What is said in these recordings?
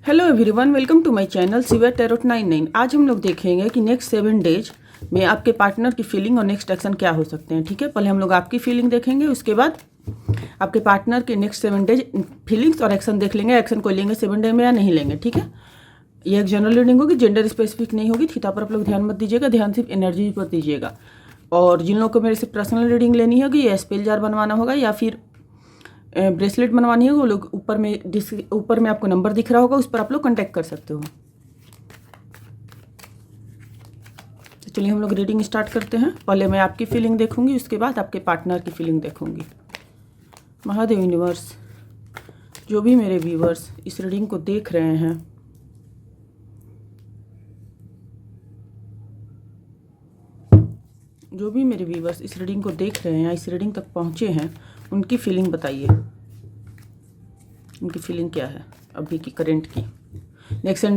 Hello everyone, welcome to my channel silver tarot 99। आज हम लोग देखेंगे कि नेक्स्ट 7 डेज में आपके पार्टनर की फीलिंग और नेक्स्ट एक्शन क्या हो सकते हैं। ठीक है, पहले हम लोग आपकी फीलिंग देखेंगे, उसके बाद आपके पार्टनर के नेक्स्ट 7 डेज फीलिंग्स और एक्शन देख लेंगे। एक्शन को लेंगे 7 डे में या नहीं लेंगे। ठीक है, ये एक जनरल रीडिंग होगी, जेंडर स्पेसिफिक नहीं होगी। थीटा पर आप लोग ध्यान मत दीजिएगा, ध्यान सिर्फ एनर्जी पर दीजिएगा। और जिन लोगों को मेरे से पर्सनल रीडिंग लेनी होगी या स्पेल जार बनवाना होगा या फिर ब्रेसलेट बनवानी है, वो लोग ऊपर में आपको नंबर दिख रहा होगा, उस पर आप लोग कांटेक्ट कर सकते हो। तो चलिए हम लोग रीडिंग स्टार्ट करते हैं। पहले मैं आपकी फीलिंग देखूंगी, उसके बाद आपके पार्टनर की फीलिंग देखूंगी। महादेव यूनिवर्स, जो भी मेरे व्यूवर्स इस रीडिंग को देख रहे हैं, जो भी मेरे व्यूवर्स इस रीडिंग को देख रहे हैं या इस रीडिंग तक पहुंचे हैं, उनकी फीलिंग बताइए। उनकी फीलिंग क्या है अभी की, करंट की। नेक्स्ट 7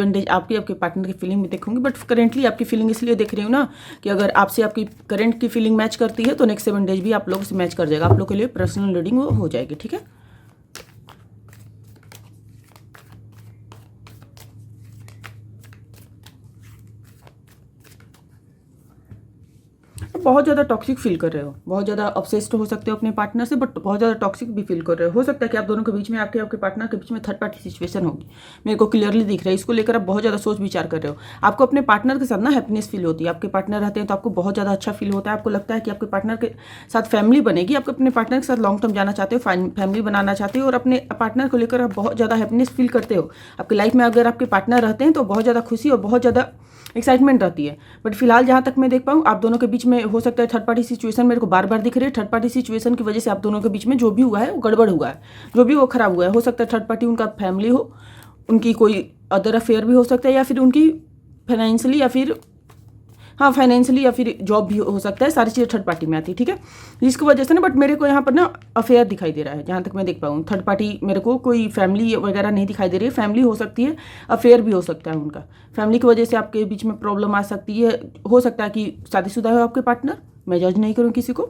डेज आपके पार्टनर की फीलिंग भी देखूंगी, बट करेंटली आपकी फीलिंग इसलिए देख रही हूँ ना कि अगर आपसे आपकी करंट की फीलिंग मैच करती है तो नेक्स्ट 7 डेज भी आप लोगों से मैच कर जाएगा। आप लोग के लिए पर्सनल रीडिंग वो हो जाएगी। ठीक है, बहुत ज़्यादा टॉक्सिक फील कर रहे हो, बहुत ज़्यादा ऑब्सेस्ड हो सकते हो अपने पार्टनर से, बट बहुत ज़्यादा टॉक्सिक भी फील कर रहे हो सकता है कि आप दोनों के बीच में, आपके पार्टनर के बीच में थर्ड पार्टी सिचुएशन होगी। मेरे को क्लियरली दिख रहा है, इसको लेकर आप बहुत ज़्यादा सोच विचार कर रहे हो। आपको अपने पार्टनर के साथ ना हैप्पीनेस फील होती है। आपके पार्टनर रहते हैं तो आपको बहुत ज़्यादा अच्छा फील होता है। आपको लगता है कि आपके पार्टनर के साथ फैमिली बनेगी। आप अपने पार्टनर के साथ लॉन्ग टर्म जाना चाहते हो, फैमिली बनाना चाहते हो और अपने पार्टनर को लेकर आप बहुत ज़्यादा हैप्पीनेस फील करते हो। आपकी लाइफ में अगर आपके पार्टनर रहते हैं तो बहुत ज़्यादा खुशी और बहुत ज़्यादा एक्साइटमेंट रहती है। बट फिलहाल जहाँ तक मैं देख पाऊँ, आप दोनों के बीच में हो सकता है थर्ड पार्टी सिचुएशन मेरे को बार बार दिख रही है। थर्ड पार्टी सिचुएशन की वजह से आप दोनों के बीच में जो भी हुआ है वो गड़बड़ हुआ है, जो भी वो खराब हुआ है। हो सकता है थर्ड पार्टी उनका फैमिली हो, उनकी कोई अदर अफेयर भी हो सकता है, या फिर उनकी फाइनेंशियली या फिर जॉब भी हो सकता है। सारी चीज़ें थर्ड पार्टी में आती है। ठीक है, जिसकी वजह से ना, बट मेरे को यहाँ पर ना अफेयर दिखाई दे रहा है जहाँ तक मैं देख पाऊँ। थर्ड पार्टी मेरे को कोई फैमिली वगैरह नहीं दिखाई दे रही है। फैमिली हो सकती है, अफेयर भी हो सकता है उनका। फैमिली की वजह से आपके बीच में प्रॉब्लम आ सकती है। हो सकता है कि शादीशुदा हो आपके पार्टनर, मैं जज नहीं करूँ किसी को,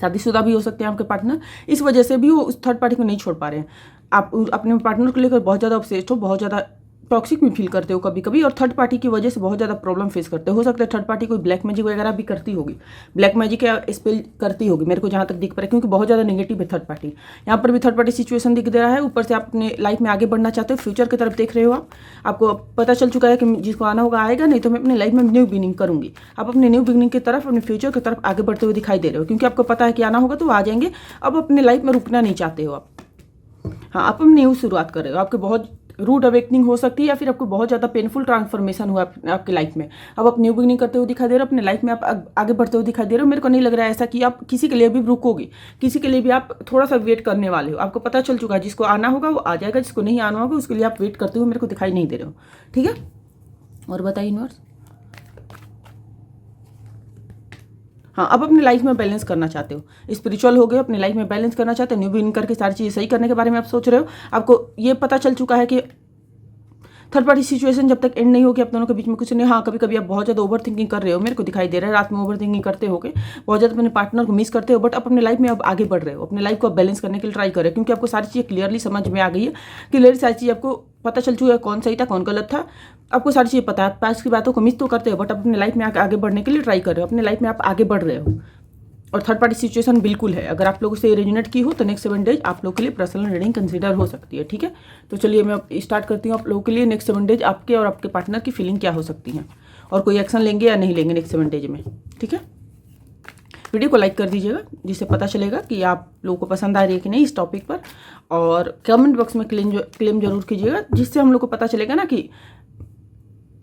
शादीशुदा भी हो सकते हैं आपके पार्टनर। इस वजह से भी वो उस थर्ड पार्टी को नहीं छोड़ पा रहे हैं। आप अपने पार्टनर को लेकर बहुत ज़्यादा ऑब्सेस्ड हो, बहुत ज़्यादा टॉक्सिक भी फील करते हो कभी कभी, और थर्ड पार्टी की वजह से बहुत ज़्यादा प्रॉब्लम फेस करते हो सकता है थर्ड पार्टी कोई ब्लैक मैजिक वगैरह भी करती होगी, ब्लैक मैजिक या स्पेल करती होगी, मेरे को जहाँ तक दिख पा रहा है, क्योंकि बहुत ज़्यादा नेगेटिव है थर्ड पार्टी। यहाँ पर भी थर्ड पार्टी सिचुएशन दिख दे रहा है। ऊपर से आप अपने लाइफ में आगे बढ़ना चाहते हो, फ्यूचर की तरफ देख रहे हो। आपको पता चल चुका है कि जिसको आना होगा आएगा, नहीं तो मैं अपने लाइफ में न्यू बिगिनिंग करूँगी। आप अपने न्यू बिगिनिंग की तरफ, अपने फ्यूचर की तरफ आगे बढ़ते हुए दिखाई दे रहे हो, क्योंकि आपको पता है कि आना होगा तो आ जाएंगे। अब अपने लाइफ में रुकना नहीं चाहते हो आप। हाँ, आप अपनी न्यू शुरुआत कर रहे हो। आपके बहुत रूड अवेकनिंग हो सकती है, या फिर आपको बहुत ज़्यादा पेनफुल ट्रांसफॉर्मेशन हुआ आपकी लाइफ में। अब आप न्यू बिगिनिंग करते हुए दिखाई दे रहे हो, अपने लाइफ में आप आगे बढ़ते हुए दिखाई दे रहे हो। मेरे को नहीं लग रहा है ऐसा कि आप किसी के लिए भी रुकोगे, किसी के लिए भी आप थोड़ा सा वेट करने वाले हो। आपको पता चल चुका है, जिसको आना होगा वो आ जाएगा, जिसको नहीं आना होगा उसके लिए आप वेट करते हुए मेरे को दिखाई नहीं दे रहे हो। ठीक है, और बताइए यूनिवर्स। हाँ, अब अपनी लाइफ में बैलेंस करना चाहते हो, स्पिरिचुअल हो गए, अपनी लाइफ में बैलेंस करना चाहते हो, न्यू बिगिनिंग करके सारी चीज़ें सही करने के बारे में आप सोच रहे हो। आपको ये पता चल चुका है कि थर्ड पार्टी सिचुएशन जब तक एंड नहीं होगी आप दोनों के बीच में कुछ नहीं। हाँ, कभी कभी आप बहुत ज़्यादा ओवर थिंकिंग कर रहे हो, मेरे को दिखाई दे रहा है। रात में ओवर थिंकिंग करते होगे, बहुत ज़्यादा अपने पार्टनर को मिस करते हो, बट आप अपने लाइफ में अब आगे बढ़ रहे हो। अपने लाइफ को आप बैलेंस करने के लिए ट्राई कर रहे हो, क्योंकि आपको सारी चीज़ें क्लियरली समझ में आ गई है। क्लियरली सारी चीज़ आपको पता चल चुका है, कौन सही था कौन गलत था। आपको सारी चीज़ें पता है। पास्ट की बातों को मिस तो करते हो, बट अपने लाइफ में आगे बढ़ने के लिए ट्राई कर रहे हो। अपने लाइफ में आप आगे बढ़ रहे हो, और थर्ड पार्टी सिचुएशन बिल्कुल है। अगर आप लोगों से रेजोनेट की हो तो नेक्स्ट 7 डेज आप लोग के लिए पर्सनल रीडिंग कंसीडर हो सकती है। ठीक है, तो चलिए मैं स्टार्ट करती हूँ आप लोगों के लिए नेक्स्ट 7 डेज आपके और आपके पार्टनर की फीलिंग क्या हो सकती है, और कोई एक्शन लेंगे या नहीं लेंगे नेक्स्ट 7 डेज में। ठीक है, वीडियो को लाइक कर दीजिएगा, जिससे पता चलेगा कि आप लोगों को पसंद आ रही है कि नहीं इस टॉपिक पर। और कमेंट बॉक्स में क्लेम जरूर कीजिएगा, जिससे हम लोग को पता चलेगा ना कि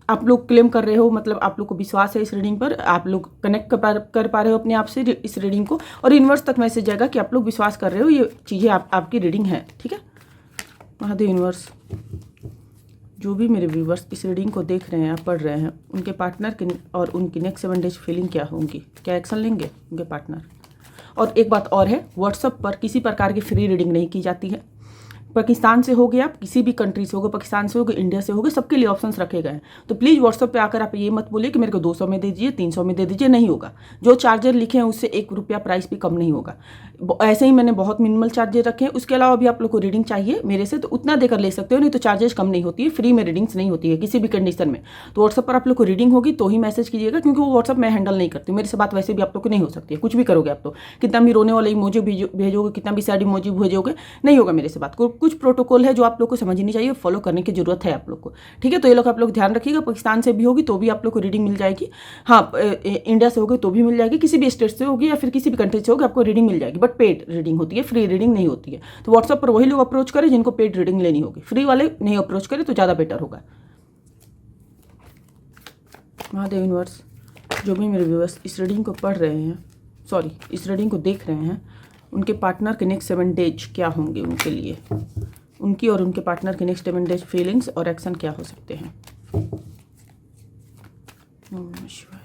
आप लोग क्लेम कर रहे हो, मतलब आप लोग को विश्वास है इस रीडिंग पर, आप लोग कनेक्ट कर पा रहे हो अपने आप से इस रीडिंग को, और यूनिवर्स तक मैसेज जाएगा कि आप लोग विश्वास कर रहे हो, ये चीज़ें आपकी रीडिंग है। ठीक है, महादेव यूनिवर्स, जो भी मेरे व्यूवर्स इस रीडिंग को देख रहे हैं, पढ़ रहे हैं, उनके पार्टनर के और उनकी नेक्स्ट 7 डेज फीलिंग क्या होंगी, क्या एक्शन लेंगे उनके पार्टनर। और एक बात और है, व्हाट्सएप पर किसी प्रकार की फ्री रीडिंग नहीं की जाती है। पाकिस्तान से हो गए, आप किसी भी कंट्री से हो गए, पाकिस्तान से हो गए, इंडिया से हो गए, सबके लिए ऑप्शंस रखे गए हैं। तो प्लीज़ व्हाट्सअप पे आकर आप ये मत बोलिए कि मेरे को 200 में दे दीजिए, 300 में दे दीजिए, नहीं होगा। जो चार्जर लिखे हैं उससे 1 रुपया प्राइस भी कम नहीं होगा। ऐसे ही मैंने बहुत मिनिमल चार्जर रखे हैं। उसके अलावा भी आप लोग को रीडिंग चाहिए मेरे से तो उतना देकर ले सकते हो, नहीं तो चार्जेस कम नहीं होती है, फ्री में रीडिंग्स नहीं होती है किसी भी कंडीशन में। तो व्हाट्सअप पर आप लोग को रीडिंग होगी तो ही मैसेज कीजिएगा, क्योंकि वो व्हाट्सअप मैं हैंडल नहीं करती हूँ। मेरे से बात वैसे भी आप लोग को नहीं हो सकती है, कुछ भी करोगे आप तो, कितना भी रोने वाला इमोजी भेजोगे, कितना भी सैड इमोजी भेजोगे, नहीं होगा मेरे से बात। कुछ प्रोटोकॉल है जो आप लोग को समझनी चाहिए, फॉलो करने की जरूरत है आप लोग को, ठीक है। तो ये लोग आप लोग ध्यान रखिएगा। पाकिस्तान से भी होगी तो भी आप लोग को रीडिंग मिल जाएगी, हाँ इंडिया से होगी तो भी मिल जाएगी, किसी भी स्टेट से होगी या फिर किसी भी कंट्री से होगी आपको रीडिंग मिल जाएगी, बट पेड रीडिंग होती है, फ्री रीडिंग नहीं होती है। तो व्हाट्सएप पर वही लोग अप्रोच करें जिनको पेड रीडिंग लेनी होगी, फ्री वाले नहीं अप्रोच करें तो ज़्यादा बेटर होगा। महादेव यूनिवर्स, जो भी मेरे व्यूअर्स इस रीडिंग को पढ़ रहे हैं, सॉरी इस रीडिंग को देख रहे हैं, उनके पार्टनर के नेक्स्ट 7 डेज क्या होंगे उनके लिए, उनकी और उनके पार्टनर के नेक्स्ट 7 डेज फीलिंग्स और एक्शन क्या हो सकते हैं। ओम नमः शिवाय,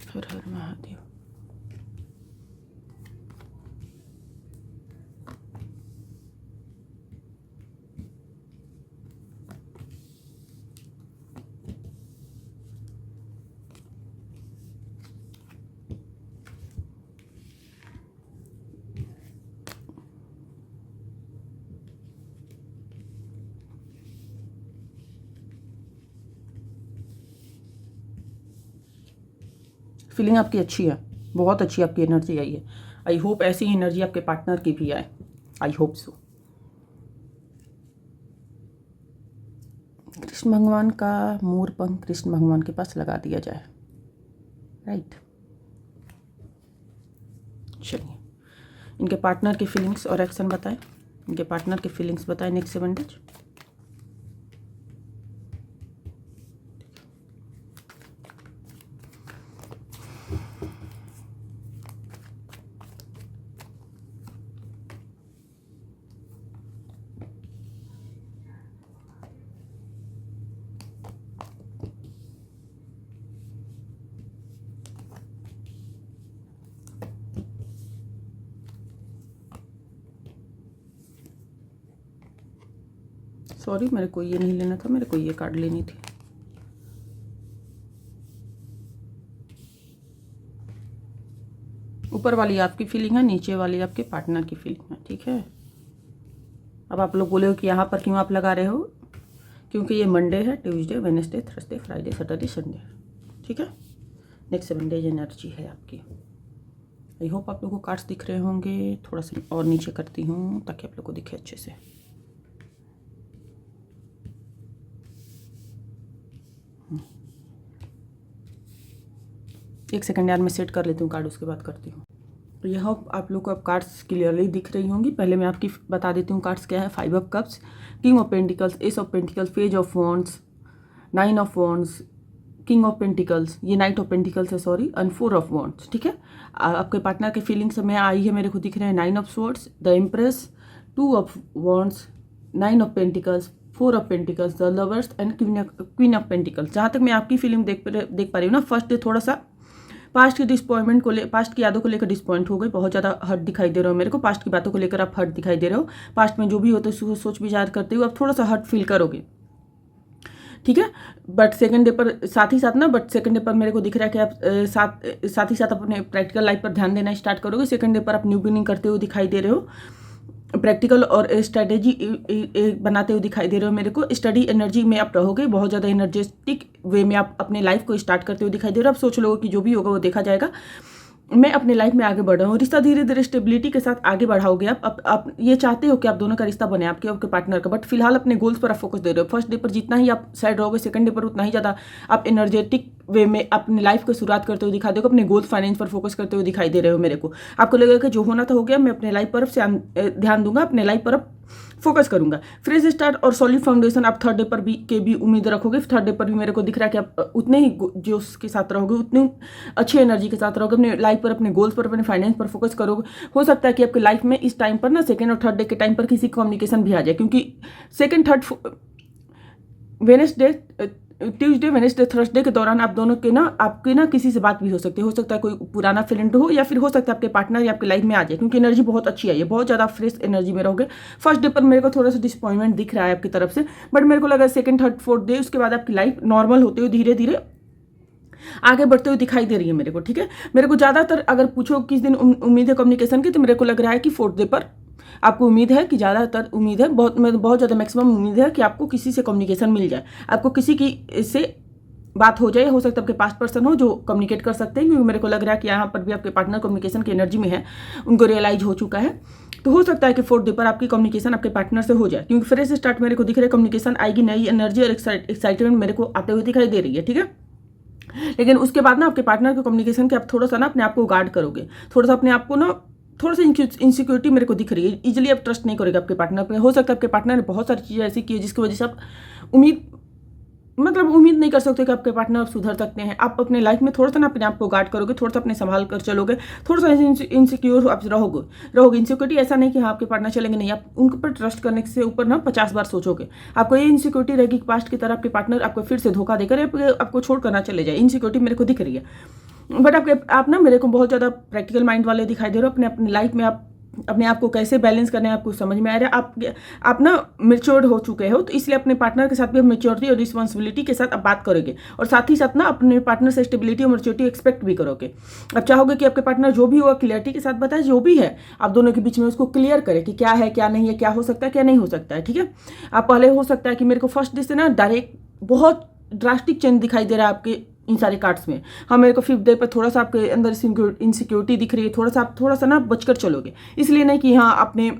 हर हर महादेव। फीलिंग आपकी अच्छी है, बहुत अच्छी आपकी एनर्जी आई है। आई होप ऐसी एनर्जी आपके पार्टनर की भी आए, आई होप सो। कृष्ण भगवान का मोर पंख कृष्ण भगवान के पास लगा दिया जाए, राइट। चलिए इनके पार्टनर की फीलिंग्स और एक्शन बताएं, इनके पार्टनर की फीलिंग्स बताएं नेक्स्ट 7 डेज। सॉरी मेरे को ये नहीं लेना था, मेरे को ये कार्ड लेनी थी। ऊपर वाली आपकी फीलिंग है, नीचे वाली आपके पार्टनर की फीलिंग है, ठीक है। अब आप लोग बोले हो कि यहाँ पर क्यों आप लगा रहे हो, क्योंकि ये मंडे है, Tuesday, Wednesday, Thursday, Friday, Saturday, Sunday, ठीक है। नेक्स्ट 7 डेज एनर्जी है आपकी। आई होप आप लोगों को कार्ड्स दिख रहे होंगे। थोड़ा सा और नीचे करती हूँ ताकि आप लोग को दिखे अच्छे से। एक सेकंड यार मैं सेट कर लेती हूँ कार्ड, उसके बाद करती हूँ। तो यह आप लोग को अब कार्ड्स क्लियरली दिख रही होंगी। पहले मैं आपकी बता देती हूँ कार्ड्स क्या है। 5 of cups, king of pentacles, S of pentacles, page of wands, 9 of wands, king of pentacles, ये नाइट ऑफ पेंटिकल्स है सॉरी, एंड 4 ऑफ वॉन्ड्स, ठीक है। आपके पार्टनर के फीलिंग्स में आई है, मेरे को दिख रहे हैं 9 of swords, the empress, 2 of wands, 9 of pentacles, 4 of pentacles, the lovers and queen of pentacles. जहाँ तक मैं आपकी फीलिंग देख पा रही हूँ ना, फर्स्ट डे थोड़ा सा पास्ट के डिसपॉइंटमेंट को पास्ट की यादों को लेकर डिसपॉइंट हो गई, बहुत ज़्यादा हर्ट दिखाई दे रहे हो मेरे को, पास्ट की बातों को लेकर आप हर्ट दिखाई दे रहे हो। पास्ट में जो भी होता है सोच विचार करते हुए आप थोड़ा सा हर्ट फील करोगे, ठीक है। बट सेकंड डे पर साथ ही साथ ना, बट सेकंड डे पर मेरे को दिख रहा है कि आप साथ ही साथ अपने प्रैक्टिकल लाइफ पर ध्यान देना स्टार्ट करोगे। सेकंड डे पर आप न्यू बिगिनिंग करते हुए दिखाई दे रहे हो, प्रैक्टिकल और स्ट्रेटेजी बनाते हुए दिखाई दे रहे हो मेरे को। स्टडी एनर्जी में आप रहोगे, बहुत ज़्यादा एनर्जेटिक वे में आप अपने लाइफ को स्टार्ट करते हुए दिखाई दे रहे हो। आप सोच लोगे कि जो भी होगा वो देखा जाएगा, मैं अपने लाइफ में आगे बढ़ रहा हूँ। रिश्ता धीरे धीरे स्टेबिलिटी के साथ आगे बढ़ाओगे आप ये चाहते हो कि आप दोनों का रिश्ता बने, आपके और आपके पार्टनर का, बट फिलहाल अपने गोल्स पर आप फोकस दे रहे हो। फर्स्ट डे पर जितना ही आप साइड रहोगे, सेकंड डे पर उतना ही ज़्यादा आप एनर्जेटिक वे में अपनी लाइफ को शुरुआत करते हुए दिखा दोगे, अपने गोल्स फाइनेंस पर फोकस करते हुए दिखाई दे रहे हो मेरे को। आपको लगेगा कि जो होना था हो गया, मैं अपने लाइफ पर ध्यान दूंगा, अपने लाइफ पर फोकस करूंगा। फ्रेश स्टार्ट और सॉलिड फाउंडेशन आप थर्ड डे पर भी उम्मीद रखोगे। थर्ड डे पर भी मेरे को दिख रहा है कि आप उतने ही जोश के साथ रहोगे, उतनी अच्छी एनर्जी के साथ रहोगे, अपने लाइफ पर, अपने गोल्स पर, अपने फाइनेंस पर फोकस करोगे। हो सकता है कि आपके लाइफ में इस टाइम पर ना, सेकेंड और थर्ड डे के टाइम पर किसी कम्युनिकेशन भी आ जाए, क्योंकि second third Wednesday Tuesday Wednesday Thursday के दौरान आप दोनों के ना आपके ना किसी से बात भी हो सकती है। हो सकता है कोई पुराना फ्रेंड हो, या फिर हो सकता है आपके पार्टनर या आपकी लाइफ में आ जाए, क्योंकि एनर्जी बहुत अच्छी है, ये बहुत ज़्यादा फ्रेश एनर्जी में रहोगे। फर्स्ट डे पर मेरे को थोड़ा सा डिसअपॉइंटमेंट दिख रहा है आपकी तरफ से, बट मेरे को लगा सेकंड थर्ड फोर्थ डे उसके बाद आपकी लाइफ नॉर्मल होते हुए धीरे धीरे आगे बढ़ते हुए दिखाई दे रही है मेरे को। ठीक है, मेरे को ज़्यादातर अगर पूछो किस दिन उम्मीद है कम्युनिकेशन की, तो मेरे को लग रहा है कि फोर्थ डे पर आपको उम्मीद है, कि ज़्यादातर उम्मीद है, बहुत ज़्यादा मैक्सिमम उम्मीद है कि आपको किसी से कम्युनिकेशन मिल जाए, आपको किसी की से बात हो जाए। हो सकता है आपके पास पर्सन हो जो कम्युनिकेट कर सकते हैं, क्योंकि मेरे को लग रहा है कि यहाँ पर भी आपके पार्टनर कम्युनिकेशन की एनर्जी में है, उनको रियलाइज हो चुका है। तो हो सकता है कि फोर्थ डे पर आपकी कम्युनिकेशन आपके पार्टनर से हो जाए, क्योंकि फ्रेश स्टार्ट मेरे को दिख रहा है, कम्युनिकेशन आएगी, नई एनर्जी और एक्साइटमेंट मेरे को आते हुए दिखाई दे रही है। ठीक है, लेकिन उसके बाद ना आपके पार्टनर के कम्युनिकेशन के आप थोड़ा सा ना अपने आप को गार्ड करोगे, थोड़ा सा अपने आप को ना थोड़ा सा इनसिक्योरिटी मेरे को दिख रही है। इजीली आप ट्रस्ट नहीं करोगे आपके पार्टनर पे। हो सकता है आपके पार्टनर ने बहुत सारी चीज़ें ऐसी की है जिसकी वजह से आप उम्मीद नहीं कर सकते कि आपके पार्टनर आप सुधर सकते हैं। आप अपने लाइफ में थोड़ा सा ना अपने आप को गार्ड करोगे, थोड़ा सा अपने संभाल कर चलोगे, थोड़ा सा इनसिक्योर आप रहोगे। इनसिक्योरिटी ऐसा नहीं कि हाँ आपके पार्टनर चलेंगे, नहीं, आप उन पर ट्रस्ट करने से ऊपर ना 50 बार सोचोगे। आपको ये इनसिक्योरिटी रहेगी कि पास्ट की तरह आपके पार्टनर आपको फिर से धोखा देकर आपको छोड़ करना चले जाए। इनसिक्योरिटी मेरे को दिख रही है, बट आप ना मेरे को बहुत ज़्यादा प्रैक्टिकल माइंड वाले दिखाई दे रहे हो। अपने लाइफ में आप अपने आप को कैसे बैलेंस करना है आपको समझ में आ रहा है। आप ना मेच्योर्ड हो चुके हो, तो इसलिए अपने पार्टनर के साथ भी मेच्योरिटी और रिस्पॉन्सिबिलिटी के साथ आप बात करोगे, और साथ ही साथ ना अपने पार्टनर से स्टेबिलिटी और मेच्योरिटी एक्सपेक्ट भी करोगे। आप चाहोगे कि आपके पार्टनर जो भी होगा क्लियरिटी के साथ बताए, जो भी है आप दोनों के बीच में उसको क्लियर करे कि क्या है क्या नहीं है, क्या हो सकता है क्या नहीं हो सकता है। ठीक है, आप पहले हो सकता है कि मेरे को फर्स्ट डे से ना डायरेक्ट बहुत ड्रास्टिक चेंज दिखाई दे रहा है आपके इन सारे कार्ड्स में। हाँ, मेरे को फिफ्थ डे पर थोड़ा सा आपके अंदर इनसिक्योरिटी दिख रही है, थोड़ा सा ना बचकर चलोगे। इसलिए नहीं कि हाँ आपने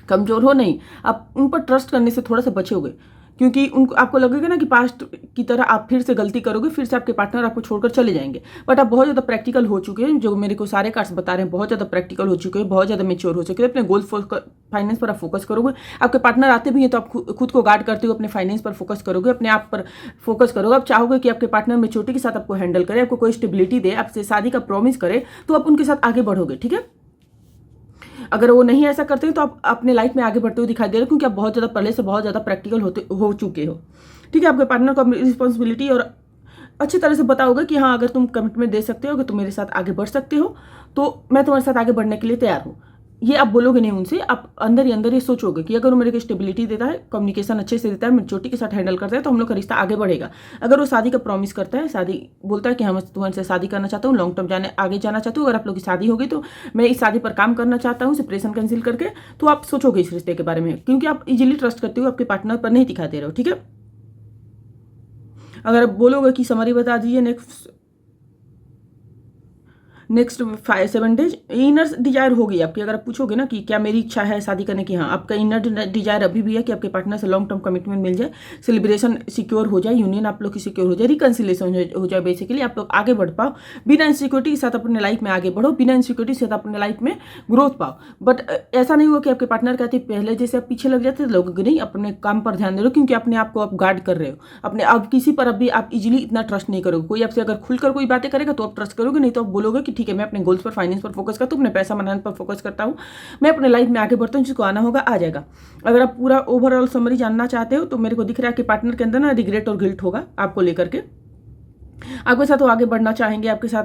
कमजोर हो, नहीं, आप उन पर ट्रस्ट करने से थोड़ा सा बचोगे, क्योंकि उनको आपको लगेगा ना कि पास्ट की तरह आप फिर से गलती करोगे, फिर से आपके पार्टनर आपको छोड़कर चले जाएंगे। बट आप बहुत ज़्यादा प्रैक्टिकल हो चुके हैं, जो मेरे को सारे कार्ड्स बता रहे हैं, बहुत ज़्यादा प्रैक्टिकल हो चुके हैं, बहुत ज़्यादा मेच्योर हो चुके हैं। अपने गोल फाइनेंस पर आप फोकस करोगे। आपके पार्टनर आते भी हैं तो आप खुद को गार्ड करते हुए अपने फाइनेंस पर फोकस करोगे, अपने आप पर फोकस करोगे। आप चाहोगे कि आपके पार्टनर मेच्योरिटी के साथ आपको हैंडल करे, आपको कोई स्टेबिलिटी दे, आपसे शादी का प्रॉमिस करे, तो आप उनके साथ आगे बढ़ोगे। ठीक है, अगर वो नहीं ऐसा करते हैं तो आप अपने लाइफ में आगे बढ़ते हुए दिखाई दे रहे हो, क्योंकि आप बहुत ज़्यादा पहले से बहुत ज़्यादा प्रैक्टिकल हो चुके हो। ठीक है, आपके पार्टनर को अपनी रिस्पॉन्सिबिलिटी और अच्छी तरह से बताओगे कि हाँ अगर तुम कमिटमेंट दे सकते हो, अगर तुम मेरे साथ आगे बढ़ सकते हो, तो मैं तुम्हारे साथ आगे बढ़ने के लिए तैयार हूँ। ये आप बोलोगे नहीं उनसे, आप अंदर ही अंदर ये सोचोगे कि अगर वो मेरे को स्टेबिलिटी देता है, कम्युनिकेशन अच्छे से देता है, मेच्योरिटी के साथ हैंडल करता है, तो हम लोग का रिश्ता आगे बढ़ेगा। अगर वो शादी का प्रॉमिस करता है, शादी बोलता है कि हम तुम्हारे से शादी करना चाहता हूँ, लॉन्ग टर्म आगे जाना चाहता हूँ, अगर आप लोग की शादी होगी तो मैं इस शादी पर काम करना चाहता हूँ, सेपरेशन कैंसिल करके, तो आप सोचोगे इस रिश्ते के बारे में, क्योंकि आप इजीली ट्रस्ट करते हो, आपके पार्टनर पर नहीं दिखा दे रहे हो। ठीक है, अगर आप बोलोगे कि समरी बता दीजिए नेक्स्ट 5-7 डेज, इनर डिजायर होगी आपकी। अगर आप पूछोगे ना कि क्या मेरी इच्छा है शादी करने की, हाँ आपका इनर डिजायर अभी भी है कि आपके पार्टनर से लॉन्ग टर्म कमिटमेंट मिल जाए, सेलिब्रेशन सिक्योर हो जाए, यूनियन आप लोग की सिक्योर हो जाए, रिकन्सिलेशन हो जाए, बेसिकली आप लोग आगे बढ़ पाओ, बिना इनसिक्योरिटी के साथ अपने लाइफ में आगे बढ़ो, बिना इनसिक्योरिटी के साथ अपने लाइफ में ग्रोथ पाओ। बट ऐसा नहीं हुआ कि आपके पार्टनर कहते पहले जैसे आप पीछे लग जाते लोग, नहीं, अपने काम पर ध्यान दे रहे हो, क्योंकि अपने आप को आप गार्ड कर रहे हो। अपने आप किसी पर अभी आप इजीली इतना ट्रस्ट नहीं करोगे। कोई आपसे अगर खुलकर कोई बातें करेगा तो आप ट्रस्ट करोगे, नहीं तो आप बोलोगे कि ठीक है मैं अपने गोल्स पर फाइनेंस पर फोकस करता हूँ, अपने पैसा बनाने पर फोकस करता हूँ, मैं अपने लाइफ में आगे बढ़ता हूँ, जिसको आना होगा आ जाएगा। अगर आप पूरा ओवरऑल समरी जानना चाहते हो तो मेरे को दिख रहा है कि पार्टनर के अंदर ना रिग्रेट और गिल्ट होगा आपको लेकर के, आपके साथ वो आगे बढ़ना चाहेंगे, आपके साथ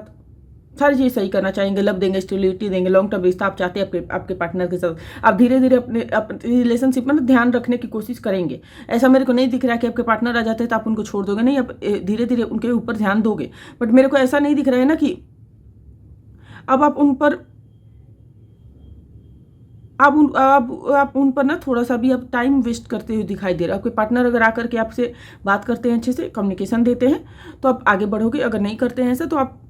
सारी चीज़ सही करना चाहेंगे, लव देंगे, स्टेबिलिटी देंगे, लॉन्ग टर्म रिश्ता आप चाहते हैं आपके पार्टनर के साथ। आप धीरे धीरे अपने रिलेशनशिप में ध्यान रखने की कोशिश करेंगे। ऐसा मेरे को नहीं दिख रहा है कि आपके पार्टनर आ जाते हैं तो आप उनको छोड़ दोगे, नहीं, आप धीरे धीरे उनके ऊपर ध्यान दोगे। बट मेरे को ऐसा नहीं दिख रहा है ना कि अब आप उन पर ना थोड़ा सा भी अब टाइम वेस्ट करते हुए दिखाई दे रहा है। आपके पार्टनर अगर आकर के आपसे बात करते हैं, अच्छे से कम्युनिकेशन देते हैं, तो आप आगे बढ़ोगे। अगर नहीं करते हैं ऐसा तो आप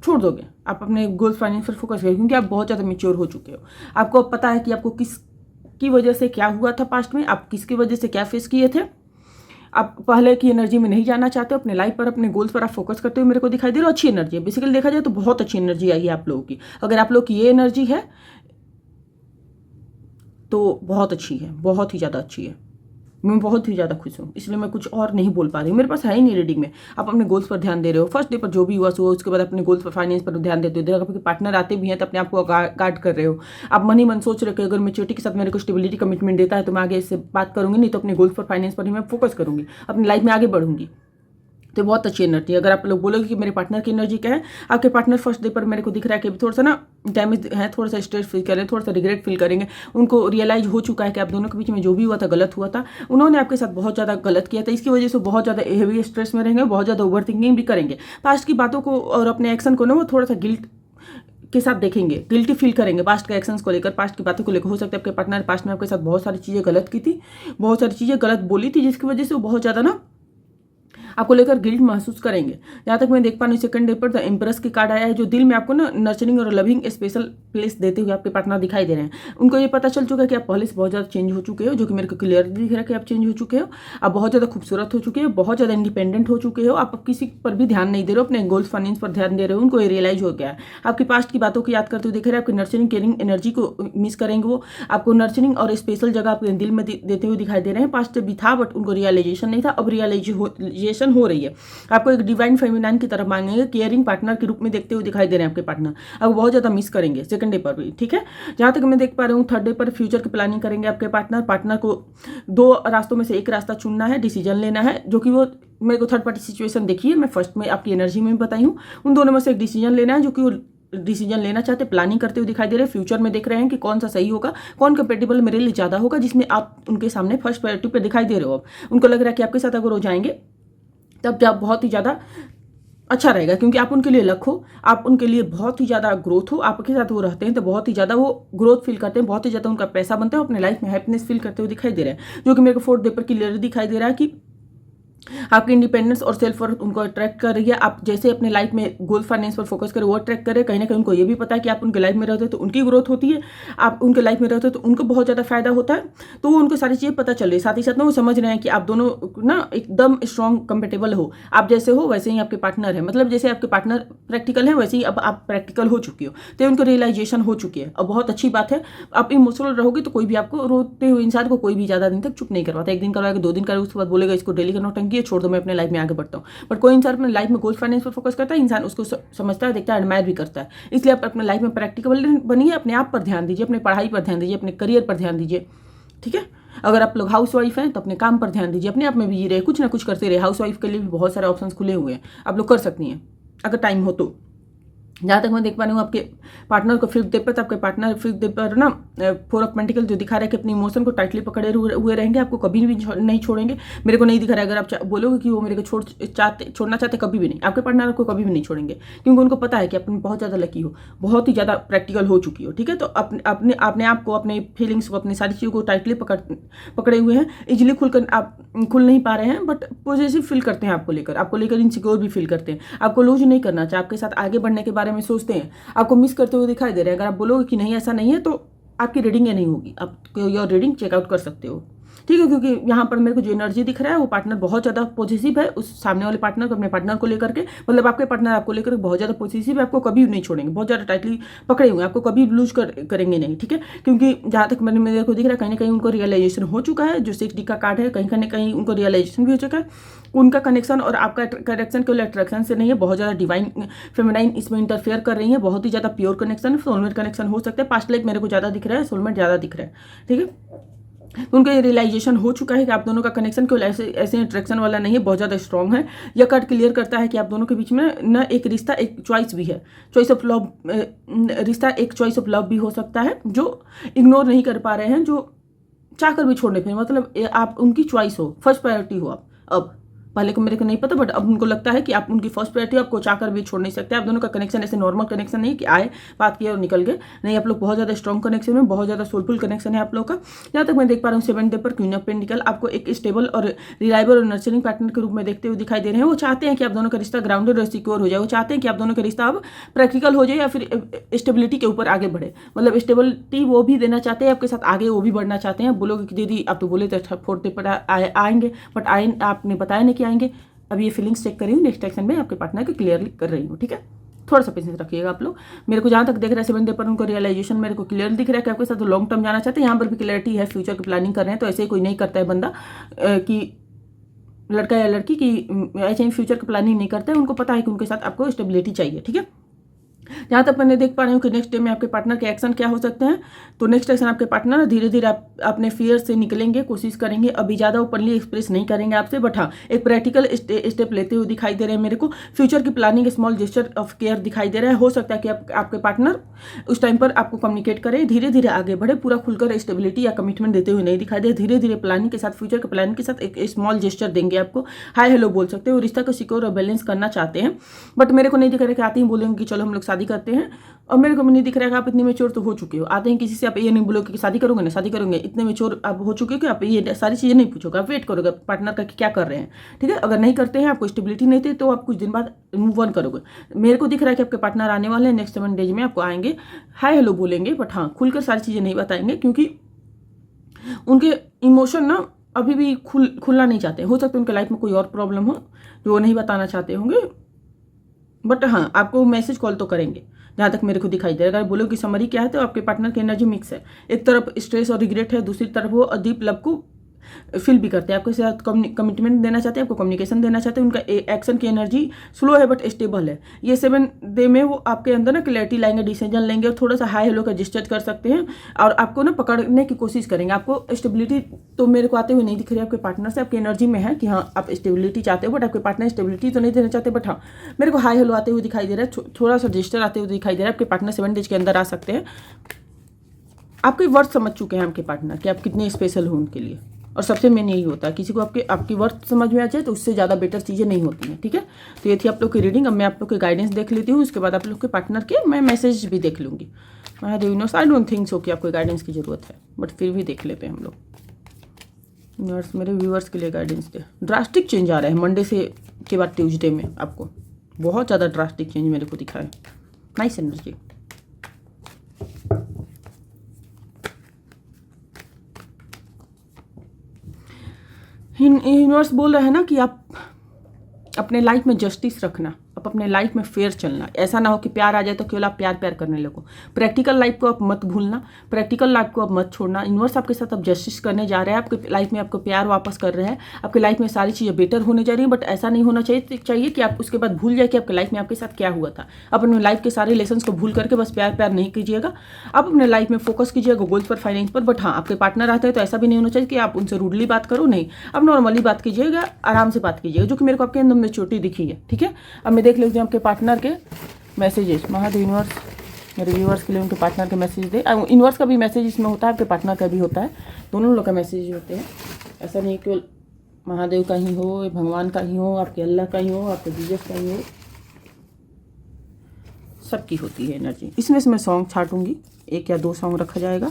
छोड़ दोगे, आप अपने गोल्स फाइनेंस पर फोकस करें, क्योंकि आप बहुत ज़्यादा मेच्योर हो चुके हो। आपको अब पता है कि आपको किसकी वजह से क्या हुआ था पास्ट में, आप किसकी वजह से क्या फेस किए थे। आप पहले की एनर्जी में नहीं जाना चाहते हो, अपने लाइफ पर, अपने गोल्स पर आप फोकस करते हो, मेरे को दिखाई दे रहा है। अच्छी एनर्जी है, बेसिकली देखा जाए तो बहुत अच्छी एनर्जी आई है आप लोगों की। अगर आप लोग की ये एनर्जी है तो बहुत अच्छी है, बहुत ही ज़्यादा अच्छी है। मैं बहुत ही ज़्यादा खुश हूँ, इसलिए मैं कुछ और नहीं बोल पा रही हूँ, मेरे पास है ही नहीं रीडिंग में। आप अपने गोल्स पर ध्यान दे रहे हो, फर्स्ट डे पर जो भी हुआ सो, उसके बाद अपने गोल्स पर, फाइनेंस पर ध्यान देते हो। आपके पार्टनर आते भी हैं तो अपने आप को गार्ड कर रहे हो। आप मन ही मन सोच रहे हो कि अगर मेच्योरिटी के साथ मेरे को स्टेबिलिटी कमिटमेंट देता है तो मैं आगे इससे बात करूँगी, नहीं तो अपने गोल्स पर, फाइनेंस पर ही मैं फोकस करूँगी, अपनी लाइफ में आगे बढ़ूंगी। तो बहुत अच्छी एनर्जी। अगर आप लोग बोलोगे कि मेरे पार्टनर की एनर्जी क्या है, आपके पार्टनर फर्स्ट डे पर मेरे को दिख रहा है कि अभी थोड़ा सा ना डैमेज है, थोड़ा सा स्ट्रेस फील करें, थोड़ा सा रिग्रेट फील करेंगे। उनको रियलाइज हो चुका है कि आप दोनों के बीच में जो भी हुआ था गलत हुआ था, उन्होंने आपके साथ बहुत ज़्यादा गलत किया था, इसकी वजह से बहुत ज़्यादा हेवी स्ट्रेस में रहेंगे, बहुत ज़्यादा ओवर थिंकिंग भी करेंगे। पास्ट की बातों को और अपने एक्शन को ना वो थोड़ा सा गिल्ट के साथ देखेंगे, गिल्टी फील करेंगे पास्ट के एक्शंस को लेकर, पास्ट की बातों को लेकर। हो सकता है आपके पार्टनर पास्ट में आपके साथ बहुत सारी चीज़ें गलत की थी, बहुत सारी चीज़ें गलत बोली थी, जिसकी वजह से वो बहुत ज़्यादा ना आपको लेकर गिल्ट महसूस करेंगे। जहाँ तक मैं देख पा रही हूँ सेकंड डे पर द एम्प्रेस की कार्ड आया है, जो दिल में आपको ना नर्चरिंग और लविंग स्पेशल प्लेस देते हुए आपके पार्टनर दिखाई दे रहे हैं। उनको ये पता चल चुका है कि आप पहले से बहुत ज़्यादा चेंज हो चुके हो, जो कि मेरे को क्लियर दिख रहा है कि आप चेंज हो चुके हो। आप बहुत ज़्यादा खूबसूरत हो चुके हो, बहुत ज़्यादा इंडिपेंडेंट हो चुके हो। आप किसी पर भी ध्यान नहीं दे रहे हो, अपने गोल्स फाइनेंस पर ध्यान दे रहे हो। उनको ये रियलाइज हो गया है। आपकी पास्ट की बातों को याद करते हुए दिख रहे हैं, आपकी नर्चरिंग केयरिंग एनर्जी को मिस करेंगे। वो आपको नर्चरिंग और स्पेशल जगह आपके दिल में देते हुए दिखाई दे रहे हैं। पास्ट भी था बट उनको रियलाइजेशन नहीं था, अब रियलाइजेशन हो रही है। आपको एक डिवाइन फेमिनाइन की तरफ मांगेंगे, केयरिंग पार्टनर के रूप में देखते हुए दिखाई दे रहे हैं आपके पार्टनर। अब बहुत ज़्यादा मिस करेंगे सेकंड डे पर भी, ठीक है। जहाँ तक मैं देख पा रही हूँ थर्ड डे पर फ्यूचर की प्लानिंग करेंगे आपके पार्टनर को 2 रास्तों में से एक रास्ता चुनना है, डिसीजन लेना है, जो कि वो मेरे को थर्ड पार्टी सिचुएशन देखिए, मैं फर्स्ट में आपकी एनर्जी में भी बताई हूँ। उन दोनों में से एक डिसीजन लेना है, जो कि वो डिसीजन लेना चाहते, प्लानिंग करते हुए दिखाई दे रहे हैं। फ्यूचर में देख रहे हैं कि कौन सा सही होगा, कौन कंपेटेबल मेरे लिए ज़्यादा होगा, जिसमें आप उनके सामने फर्स्ट प्रायोरिटी पे दिखाई दे रहे हो। अब उनको लग रहा है कि आपके साथ अगर हो जाएंगे तब जब बहुत ही ज़्यादा अच्छा रहेगा, क्योंकि आप उनके लिए लक हो, आप उनके लिए बहुत ही ज़्यादा ग्रोथ हो। आपके साथ वो रहते हैं तो बहुत ही ज़्यादा वो ग्रोथ फील करते हैं, बहुत ही ज़्यादा उनका पैसा बनता है, अपने लाइफ में हैप्पीनेस फील करते हुए दिखाई दे रहे हैं, जो कि मेरे को फोर्थ डे पर क्लियर दिखाई दे रहा है कि आपकी इंडिपेंडेंस और सेल्फ वर्थ उनको अट्रैक्ट कर रही है। आप जैसे अपने लाइफ में गोल फाइनेंस पर फोकस करें, वो अट्रैक्ट करें। कहीं ना कहीं उनको ये भी पता है कि आप उनके लाइफ में रहते हो तो उनकी ग्रोथ होती है, आप उनके लाइफ में रहते हो तो उनको बहुत ज़्यादा फायदा होता है। तो वो उनको सारी चीज़ें पता चल रही है। साथ ही साथ ना वो समझ रहे हैं कि आप दोनों ना एकदम स्ट्रॉन्ग कंपेटेबल हो, आप जैसे हो वैसे ही आपके पार्टनर है। मतलब जैसे आपके पार्टनर प्रैक्टिकल है वैसे ही अब आप प्रैक्टिकल हो चुकी हो, तो उनको रियलाइजेशन हो चुकी है। अब बहुत अच्छी बात है, आप इमोशनल रहोगे तो कोई भी आपको रोते हुए इंसान को कोई भी ज़्यादा दिन तक चुप नहीं करवाता। एक दिन करवाएगा, 2 दिन करेगा, उसके बाद बोलेगा इसको डेली का नौटंकी है, छोड़ दो, मैं अपने लाइफ में आगे बढ़ता हूँ। बट कोई इंसान अपने लाइफ में गोल फाइनेंस पर फोकस करता है, इंसान उसको समझता है, देखता है, एडमायर भी करता है। इसलिए आप अपने लाइफ में प्रैक्टिकल बनिए, अपने आप पर ध्यान दीजिए, अपने पढ़ाई पर ध्यान दीजिए, अपने करियर पर ध्यान दीजिए, ठीक है। अगर आप लोग हाउस वाइफ हैं तो अपने काम पर ध्यान दीजिए, अपने आप में बिजी रहे, कुछ ना कुछ करते रहे। हाउस वाइफ के लिए भी बहुत सारे ऑप्शंस खुले हुए हैं, आप लोग कर सकती हैं अगर टाइम हो तो। जहाँ तक मैं देख पा रही हूँ आपके पार्टनर को फिफ्थ डे पर, तो आपके पार्टनर फिफ्थ डे पर ना 4 ऑफ पेंटिकल जो दिखा रहा है कि अपनी इमोशन को टाइटली पकड़े हुए रहेंगे, आपको कभी भी नहीं छोड़ेंगे। मेरे को नहीं दिखा रहा है, अगर आप बोलोगे कि वो मेरे को छोड़ना चाहते, कभी भी नहीं, आपके पार्टनर आपको कभी भी नहीं छोड़ेंगे, क्योंकि उनको पता है कि अपनी बहुत ज़्यादा लकी हो, बहुत ही ज़्यादा प्रैक्टिकल हो चुकी हो, ठीक है। तो अपने आप को, अपने फीलिंग्स को, अपनी सारी चीज़ों को टाइटली पकड़े हुए हैं। इजिली आप खुल नहीं पा रहे हैं, बट पॉजिटिव फील करते हैं आपको लेकर इनसिक्योर भी फील करते हैं। आपको लूज नहीं करना चाहिए, आपके साथ आगे बढ़ने के बारे में सोचते हैं, आपको मिस करते हुए दिखाई दे रहे हैं। अगर आप बोलोगे कि नहीं ऐसा नहीं है तो आपकी रीडिंग ये नहीं होगी, आप योर रीडिंग चेकआउट कर सकते हो, ठीक है। क्योंकि यहाँ पर मेरे को जो एनर्जी दिख रहा है वो पार्टनर बहुत ज़्यादा पॉजिटिव है उस सामने वाले पार्टनर को, अपने पार्टनर को लेकर के, मतलब आपके पार्टनर आपको लेकर बहुत ज़्यादा पॉजिटिव है, आपको कभी नहीं छोड़ेंगे, बहुत ज़्यादा टाइटली पकड़े हुए, आपको कभी लूज करेंगे नहीं, ठीक है। क्योंकि जहाँ तक मेरे को दिख रहा है कहीं ना कहीं उनको रियलाइजेशन हो चुका है। जो 6D का कार्ड है, कहीं ना कहीं उनको रियलाइजेशन भी हो चुका है। उनका कनेक्शन और आपका कनेक्शन केवल अट्रैक्शन से नहीं है, बहुत ज़्यादा डिवाइन फेमिनाइन इसमें इंटरफेयर कर रही है, बहुत ही ज़्यादा प्योर कनेक्शन, सोलमेट कनेक्शन हो सकता है। पास्ट लाइफ मेरे को ज़्यादा दिख रहा है, सोलमेट ज़्यादा दिख रहा है, ठीक है। तो उनका ये रियलाइजेशन हो चुका है कि आप दोनों का कनेक्शन केवल ऐसे अट्रैक्शन वाला नहीं है, बहुत ज़्यादा स्ट्रॉन्ग है। यह कार्ड क्लियर करता है कि आप दोनों के बीच में न एक रिश्ता, एक चॉइस भी है, चॉइस ऑफ लव। रिश्ता एक चॉइस ऑफ लव भी हो सकता है, जो इग्नोर नहीं कर पा रहे हैं, जो चाहकर भी छोड़ने पे, मतलब आप उनकी चॉइस हो, फर्स्ट प्रायोरिटी हो आप। अब पहले को मेरे को नहीं पता, बट अब उनको लगता है कि आप उनकी फर्स्ट प्रायोरिटी, आपको चाहकर भी छोड़ नहीं सकते। आप दोनों का कनेक्शन ऐसे नॉर्मल कनेक्शन नहीं कि आए, बात किया और निकल गए, नहीं, आप लोग बहुत ज़्यादा स्ट्रॉन्ग कनेक्शन में, बहुत ज़्यादा सोलफुल कनेक्शन है आप लोग का। जहाँ तक मैं देख पा रहा हूँ 7th डे पर क्वीन ऑफ पेंटिकल आपको एक स्टेबल और रिलायबल और नर्चरिंग पार्टनर के रूप में देखते हुए दिखाई दे रहे हैं। वो चाहते हैं कि आप दोनों का रिश्ता ग्राउंडेड और सिक्योर हो जाए, वो चाहते हैं कि आप दोनों का रिश्ता अब प्रैक्टिकल हो जाए या फिर स्टेबिलिटी के ऊपर आगे बढ़े, मतलब स्टेबिलिटी वो भी देना चाहते हैं आपके साथ, आगे वो भी बढ़ना चाहते हैं। बोलोगे कि दीदी आप तो बोले थे 4th डे पर आएंगे, बट आपने बताया नहीं कि आएंगे। अब ये फीलिंग्स चेक कर रही हूँ, नेक्स्ट एक्शन में आपके पार्टनर को क्लियरली कर रही हूँ, ठीक है। थोड़ा सा पेशेंस रखिएगा आप लोग। मेरे को जहाँ तक देख रहा है 7th डे पर उनको रियलाइजेशन मेरे को क्लियर दिख रहा है कि आपके साथ लॉन्ग टर्म जाना चाहते हैं। यहाँ पर भी क्लियरिटी है, फ्यूचर की प्लानिंग कर रहे हैं। तो ऐसे ही कोई नहीं करता है बंदा कि लड़का या लड़की की ऐसे ही फ्यूचर की प्लानिंग नहीं करता है, उनको पता है कि उनके साथ आपको स्टेबिलिटी चाहिए, ठीक है। जहाँ तक मैंने देख पा रही हूँ कि नेक्स्ट डे में आपके पार्टनर के एक्शन क्या हो सकते हैं, तो नेक्स्ट एक्शन आपके पार्टनर धीरे धीरे आप अपने फियर से निकलेंगे, कोशिश करेंगे। अभी ज़्यादा ओपनली एक्सप्रेस नहीं करेंगे आपसे, बट हाँ एक प्रैक्टिकल स्टेप लेते हुए दिखाई दे रहे हैं मेरे को। फ्यूचर की planning, small gesture of care दिखाई दे रहा है। हो सकता है कि आपके पार्टनर उस टाइम पर आपको कम्युनिकेट करें, धीरे धीरे आगे बढ़े, पूरा खुलकर स्टेबिलिटी या कमिटमेंट देते हुए नहीं दिखाई दे। धीरे धीरे प्लानिंग के साथ, फ्यूचर के प्लानिंग के साथ एक स्मॉल जेस्चर देंगे आपको। हाय हेलो बोल सकते हो, रिश्ता को सिक्योर और बैलेंस करना चाहते हैं, बट मेरे को नहीं दिख रहा है कि आते ही बोलेंगे कि चलो हम लोग शादी करते हैं। और मेरे को भी नहीं दिख रहा है कि आप इतने मेच्योर तो हो चुके हो। आते हैं किसी से आप ये नहीं बोलोगे कि शादी करोगे ना, शादी करोगे, इतने मेच्योर आप हो चुके हो कि आप ये सारी चीज़ें नहीं पूछोगे, आप वेट करोगे पार्टनर का कि क्या कर रहे हैं। ठीक है, अगर नहीं करते हैं, आपको स्टेबिलिटी नहीं थी, तो आप कुछ दिन बाद मूव ऑन करोगे। मेरे को दिख रहा है कि आपके पार्टनर आने वाले हैं, नेक्स्ट 7 डेज में आपको आएंगे, हाय हेलो बोलेंगे, बट हाँ खुलकर सारी चीज़ें नहीं बताएंगे, क्योंकि उनके इमोशन ना अभी भी खुलना नहीं चाहते। हो सकता है उनके लाइफ में कोई और प्रॉब्लम हो जो वो नहीं बताना चाहते होंगे, बट हाँ आपको मैसेज कॉल तो करेंगे जहाँ तक मेरे को दिखाई दे रहा है। अगर बोलो कि समरी क्या है, तो आपके पार्टनर की एनर्जी मिक्स है। एक तरफ स्ट्रेस और रिग्रेट है, दूसरी तरफ वो डीप लव को फील भी करते हैं, आपके साथ कमिटमेंट देना चाहते हैं, आपको कम्युनिकेशन देना चाहते हैं। उनका एक्शन की एनर्जी स्लो है बट स्टेबल है। ये 7 डे में वो आपके अंदर ना क्लैरिटी लाएंगे, डिसीजन लेंगे, और थोड़ा सा हाई हेलो का जेस्चर कर सकते हैं, और आपको ना पकड़ने की कोशिश करेंगे। आपको स्टेबिलिटी तो मेरे को आते हुए नहीं दिख रही है आपके पार्टनर से। आपकी एनर्जी में है कि हाँ आप स्टेबिलिटी चाहते हो, बट आपके पार्टनर स्टेबिलिटी तो नहीं देना चाहते, बट हाँ मेरे को हाई हेलो आते हुए दिखाई दे रहा है, थोड़ा सा जेस्चर आते हुए दिखाई दे रहा है। आपके पार्टनर 7 डेज के अंदर आ सकते हैं। आपके वर्थ समझ चुके हैं आपके पार्टनर कि आप कितने स्पेशल हो उनके लिए। और सबसे मेन यही होता है, किसी को आपकी वर्थ समझ में आ जाए तो उससे ज़्यादा बेटर चीज़ें नहीं होती हैं। ठीक है, तो ये थी आप लोग की रीडिंग। अब मैं आप लोग के गाइडेंस देख लेती हूँ, उसके बाद आप लोग के पार्टनर के मैं मैसेज भी देख लूँगी। Mahadev universe, I don't think so कि आपको गाइडेंस की ज़रूरत है, बट फिर भी देख लेते हैं हम लोग। यूनिवर्स मेरे व्यूवर्स के लिए गाइडेंस दे। ड्रास्टिक चेंज आ रहा है मंडे से के बाद ट्यूजडे में, आपको बहुत ज़्यादा ड्रास्टिक चेंज मेरे को दिखा है। Nice energy. यूनिवर्स बोल रहे हैं ना कि आप अपने लाइफ में जस्टिस रखना, आप अपने लाइफ में फेयर चलना। ऐसा ना हो कि प्यार आ जाए तो केवल आप प्यार प्यार करने लगो। प्रैक्टिकल लाइफ को आप मत भूलना, प्रैक्टिकल लाइफ को आप मत छोड़ना। यूनिवर्स आपके साथ अब जस्टिस करने जा रहे हैं, आपके लाइफ में आपको प्यार वापस कर रहे हैं, आपके लाइफ में सारी चीज़ें बेटर होने जा रही हैं। बट ऐसा नहीं होना चाहिए कि आप उसके बाद भूल जाए कि आपके लाइफ में आपके साथ क्या हुआ था। आप अपने लाइफ के सारे लेसन्स को भूल करके बस प्यार प्यार नहीं कीजिएगा। आप अपने लाइफ में फोकस कीजिएगा, गोल्स पर, फाइनेंस पर। बट हाँ आपके पार्टनर आते हैं तो ऐसा भी नहीं होना चाहिए कि आप उनसे रूडली बात करो, नहीं, आप नॉर्मली बात कीजिएगा, आराम से बात कीजिएगा, जो कि मेरे को आपके अंदर मैच्योरिटी दिखी है। ठीक है, अब मैं देख लेती हूँ आपके पार्टनर के मैसेजेस। महादेव यूनिवर्स मेरे व्यूअर्स के लिए उनके पार्टनर के मैसेज दे। यूनिवर्स का भी मैसेज इसमें होता है, आपके पार्टनर का भी होता है, दोनों लोग का मैसेज होते हैं। ऐसा नहीं केवल महादेव का ही हो, भगवान का ही हो, आपके अल्लाह का ही हो, आपके जीसस का ही हो, सबकी होती है एनर्जी। इसमें से मैं सॉन्ग छाटूंगी, 1 या 2 सॉन्ग रखा जाएगा।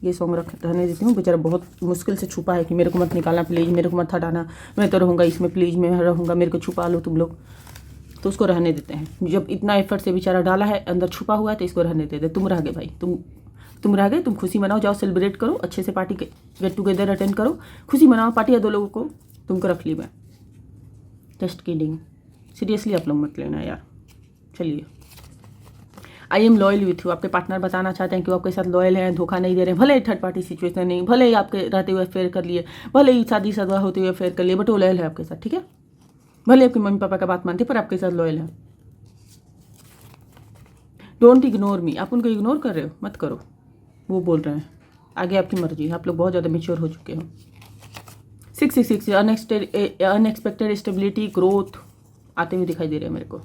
ये सॉन्ग रहने देती हूँ, बेचारा बहुत मुश्किल से छुपा है कि मेरे को मत निकालना प्लीज़, मेरे को मत हटाना, मैं तो रहूँगा इसमें प्लीज़, मैं रहूँगा, मेरे को छुपा लो तुम लोग। तो उसको रहने देते हैं। जब इतना एफर्ट से बेचारा डाला है, अंदर छुपा हुआ है, तो इसको रहने देते। तुम रह गए भाई, तुम रह गए, तुम खुशी मनाओ, जाओ सेलिब्रेट करो, अच्छे से पार्टी गेट टुगेदर अटेंड करो, खुशी मनाओ, पार्टी या 2 लोगों को तुमको रख ली मैं। जस्ट किडिंग, सीरियसली आप लोग मत लेना यार। चलिए, I am loyal with you. आपके पार्टनर बताना चाहते हैं कि वो आपके साथ लॉयल हैं, धोखा नहीं दे रहे हैं। भले ही थर्ड पार्टी सिचुएशन नहीं, भले ही आपके रहते हुए अफेयर कर लिए, भले ही शादी सदा होते हुए अफेयर कर लिए, बट वो लॉयल है आपके साथ। ठीक है, भले आपके मम्मी पापा का बात मानते पर आपके साथ लॉयल है। डोंट इग्नोर मी, आप उनको इग्नोर कर रहे हो, मत करो, वो बोल रहे हैं, आगे आपकी मर्जी है। आप लोग बहुत ज़्यादा मेच्योर हो चुके हो। 666 अनएक्सपेक्टेड स्टेबिलिटी, ग्रोथ आते हुए दिखाई दे रहे हैं मेरे को।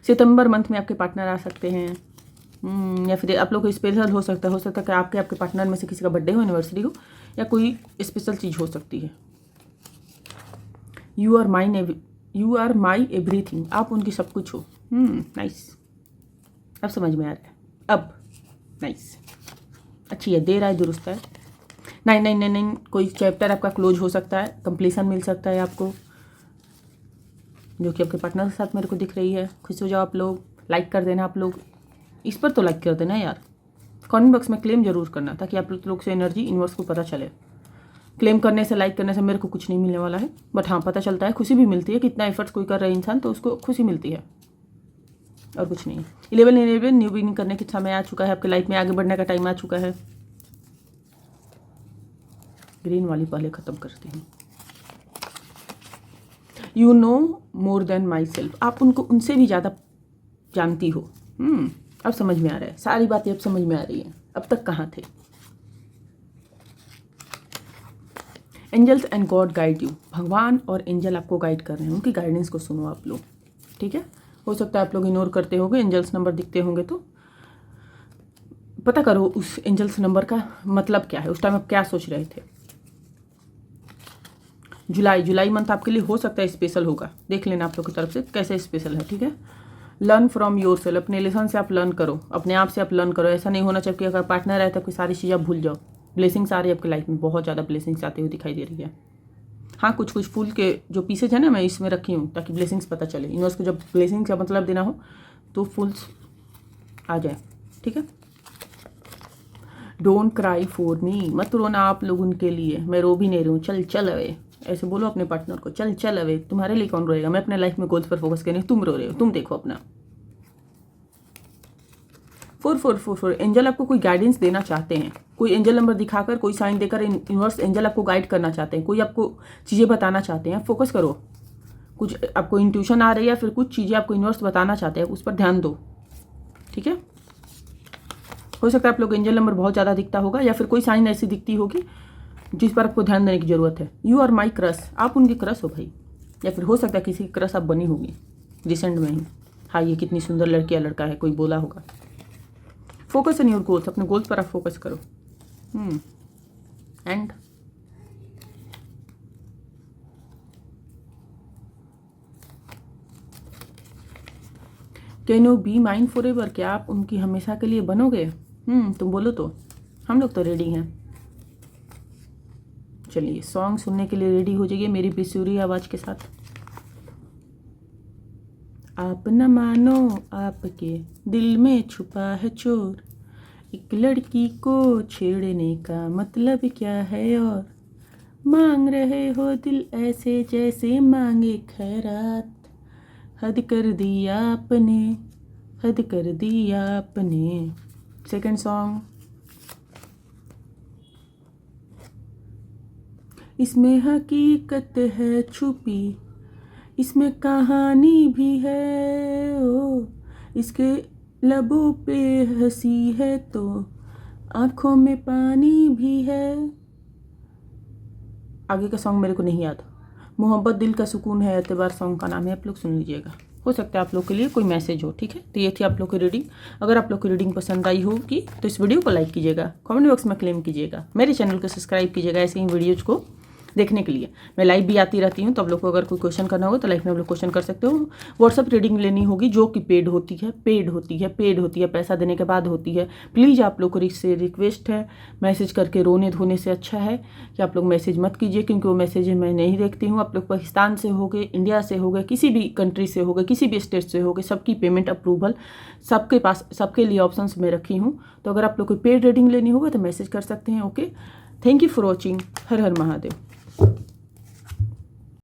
सितंबर मंथ में आपके पार्टनर आ सकते हैं, या फिर आप लोग को स्पेशल हो सकता है कि आपके पार्टनर में से किसी का बर्थडे हो, एनिवर्सरी हो, या कोई स्पेशल चीज़ हो सकती है। यू आर माई एवरीथिंग, आप उनकी सब कुछ हो। नाइस, अब समझ में आ रहा है, अब नाइस, अच्छी है, देर आए दुरुस्त है। 999, कोई चैप्टर आपका क्लोज हो सकता है, कंप्लीसन मिल सकता है आपको, जो कि आपके पार्टनर के साथ मेरे को दिख रही है। खुश हो जाओ आप लोग, लाइक कर देना आप लोग, इस पर तो लाइक कर देना यार। कमेंट बॉक्स में क्लेम जरूर करना, ताकि आप लोग से एनर्जी यूनिवर्स को पता चले। क्लेम करने से, लाइक करने से मेरे को कुछ नहीं मिलने वाला है, बट हाँ पता चलता है, खुशी भी मिलती है। कितना एफर्ट्स कोई कर रहा है इंसान, तो उसको खुशी मिलती है, और कुछ नहीं है। 11 न्यू बिगिनिंग करने का समय आ चुका है, आपके लाइफ में आगे बढ़ने का टाइम आ चुका है। ग्रीन वाली पहले ख़त्म करते हैं। You know more than my self, आप उनको उनसे भी ज़्यादा जानती हो। अब समझ में आ रहा है, सारी बातें अब समझ में आ रही हैं। अब तक कहाँ थे? Angels and God guide you, भगवान और एंजल आपको गाइड कर रहे हैं, उनकी गाइडेंस को सुनो आप लोग, ठीक है। हो सकता है आप लोग इग्नोर करते होंगे, एंजल्स नंबर दिखते होंगे तो पता करो उस एंजल्स नंबर का मतलब क्या है, उस टाइम आप क्या सोच रहे थे। जुलाई मंथ आपके लिए हो सकता है स्पेशल होगा, देख लेना आप लोग की तरफ से कैसे स्पेशल है, ठीक है। लर्न फ्रॉम योर सेल्फ, अपने लेसन से आप लर्न करो, अपने आप से आप लर्न करो। ऐसा नहीं होना चाहिए कि अगर पार्टनर है तो आपकी सारी चीज़ें आप भूल जाओ। ब्लेसिंग्स आ रही है आपकी लाइफ में, बहुत ज़्यादा ब्लेसिंग्स आती हुई दिखाई दे रही है। हाँ, कुछ कुछ फूल के जो पीसेज है ना, मैं इसमें रखी हूँ ताकि ब्लेसिंग्स पता चले। यूनिवर्स को जब ब्लेसिंग्स का मतलब देना हो तो फूल्स आ जाए, ठीक है। डोंट क्राई फॉर मी, मत रोना आप लोग उनके लिए, मैं रो भी नहीं रही हूँ। चल चल अवे, ऐसे बोलो अपने पार्टनर को, चल चल अवे, तुम्हारे लिए कौन रोएगा, मैं अपने लाइफ में गोल्स पर फोकस कर रही हूँ, तुम रो रहे हो, तुम देखो अपना। 444 एंजल आपको कोई गाइडेंस देना चाहते हैं, कोई एंजल नंबर दिखाकर, कोई साइन देकर यूनिवर्स एंजल आपको गाइड करना चाहते हैं, कोई आपको चीज़ें बताना चाहते हैं। फोकस करो, कुछ आपको इंट्यूशन आ रही है या फिर कुछ चीज़ें आपको यूनिवर्स बताना चाहते हैं, उस पर ध्यान दो, ठीक है। हो सकता है आप लोग एंजल नंबर बहुत ज़्यादा दिखता होगा या फिर कोई साइन ऐसी दिखती होगी जिस पर आपको ध्यान देने की ज़रूरत है। यू आर माई क्रश, आप उनकी क्रश हो भाई, या फिर हो सकता है किसी की क्रश आप बनी होगी रिसेंट में ही। हाँ, ये कितनी सुंदर लड़की या लड़का है, कोई बोला होगा। फोकस ऑन योर गोल्स, अपने गोल्स पर आप फोकस करो। And can you be mine for ever, क्या आप उनकी हमेशा के लिए बनोगे? तुम बोलो तो, हम लोग तो रेडी हैं। चलिए सॉन्ग सुनने के लिए रेडी हो जाइए मेरी बिसूरी आवाज़ के साथ। आप न मानो आपके दिल में छुपा है चोर, एक लड़की को छेड़ने का मतलब क्या है, और मांग रहे हो दिल ऐसे जैसे मांगे खैरात, हद कर दिया आपने, हद कर दिया आपने। सेकंड सॉन्ग, इसमें हकीकत है छुपी, इसमें कहानी भी है, ओ इसके लबों पे हंसी है तो आंखों में पानी भी है। आगे का सॉन्ग मेरे को नहीं याद। मोहब्बत दिल का सुकून है एतबार सॉन्ग का नाम है, आप लोग सुन लीजिएगा, हो सकता है आप लोग के लिए कोई मैसेज हो, ठीक है। तो ये थी आप लोग की रीडिंग। अगर आप लोग की रीडिंग पसंद आई होगी तो इस वीडियो को लाइक कीजिएगा, कमेंट बॉक्स में क्लेम कीजिएगा, मेरे चैनल को सब्सक्राइब कीजिएगा ऐसे ही वीडियोज़ को देखने के लिए। मैं लाइव भी आती रहती हूँ, तो आप लोग को अगर कोई क्वेश्चन करना होगा तो लाइव में आप लोग क्वेश्चन कर सकते हो। व्हाट्सअप रीडिंग लेनी होगी जो कि पेड होती है, पैसा देने के बाद होती है। प्लीज़ आप लोग को से रिक्वेस्ट है, मैसेज करके रोने धोने से अच्छा है कि आप लोग मैसेज मत कीजिए, क्योंकि वो मैसेज मैं नहीं देखती हूँ। आप लोग पाकिस्तान से हो गए, इंडिया से हो गए, किसी भी कंट्री से हो गए, किसी भी स्टेट से हो गए, सबकी पेमेंट अप्रूवल सबके पास, सबके लिए ऑप्शंस में रखी हूँ। तो अगर आप लोग को पेड रीडिंग लेनी होगा तो मैसेज कर सकते हैं। Okay, thank you for watching. Her her Mahadev.